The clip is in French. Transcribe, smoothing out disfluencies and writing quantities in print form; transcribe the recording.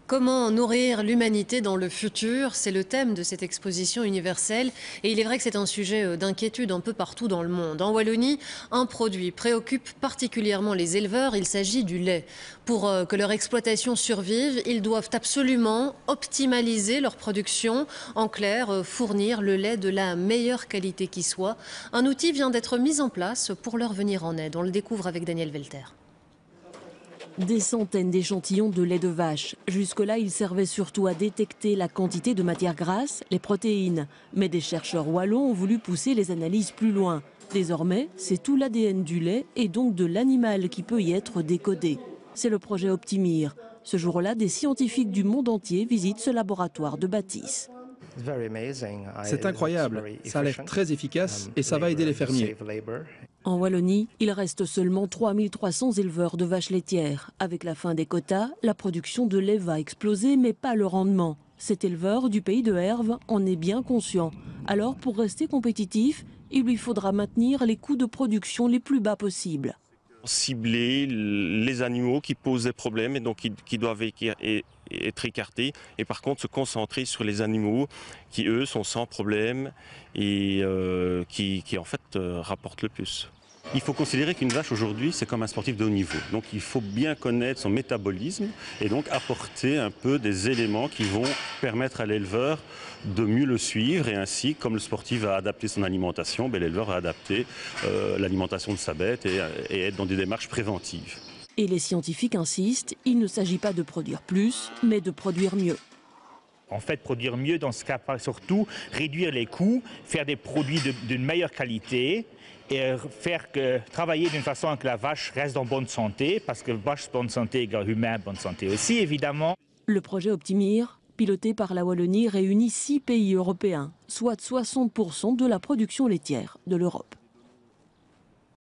Comment nourrir l'humanité dans le futur? C'est le thème de cette exposition universelle. Et il est vrai que c'est un sujet d'inquiétude un peu partout dans le monde. En Wallonie, un produit préoccupe particulièrement les éleveurs. Il s'agit du lait. Pour que leur exploitation survive, ils doivent absolument optimaliser leur production. En clair, fournir le lait de la meilleure qualité qui soit. Un outil vient d'être mis en place pour leur venir en aide. On le découvre avec Daniel Welter. Des centaines d'échantillons de lait de vache. Jusque-là, ils servaient surtout à détecter la quantité de matières grasses, les protéines. Mais des chercheurs wallons ont voulu pousser les analyses plus loin. Désormais, c'est tout l'ADN du lait et donc de l'animal qui peut y être décodé. C'est le projet Optimir. Ce jour-là, des scientifiques du monde entier visitent ce laboratoire de Bâtisse. C'est incroyable, ça a l'air très efficace et ça va aider les fermiers. En Wallonie, il reste seulement 3300 éleveurs de vaches laitières. Avec la fin des quotas, la production de lait va exploser, mais pas le rendement. Cet éleveur du pays de Herve en est bien conscient. Alors, pour rester compétitif, il lui faudra maintenir les coûts de production les plus bas possibles. Cibler les animaux qui posent des problèmes et donc qui doivent être écartés, et par contre se concentrer sur les animaux qui eux sont sans problème et qui en fait rapportent le plus. Il faut considérer qu'une vache aujourd'hui c'est comme un sportif de haut niveau, donc il faut bien connaître son métabolisme et donc apporter un peu des éléments qui vont permettre à l'éleveur de mieux le suivre, et ainsi comme le sportif va adapter son alimentation, l'éleveur va adapter l'alimentation de sa bête et être dans des démarches préventives. Et les scientifiques insistent, il ne s'agit pas de produire plus, mais de produire mieux. En fait, produire mieux dans ce cas, surtout réduire les coûts, faire des produits d'une meilleure qualité et travailler d'une façon que la vache reste en bonne santé, parce que vache bonne santé égale humain bonne santé aussi, évidemment. Le projet Optimir, piloté par la Wallonie, réunit 6 pays européens, soit 60% de la production laitière de l'Europe.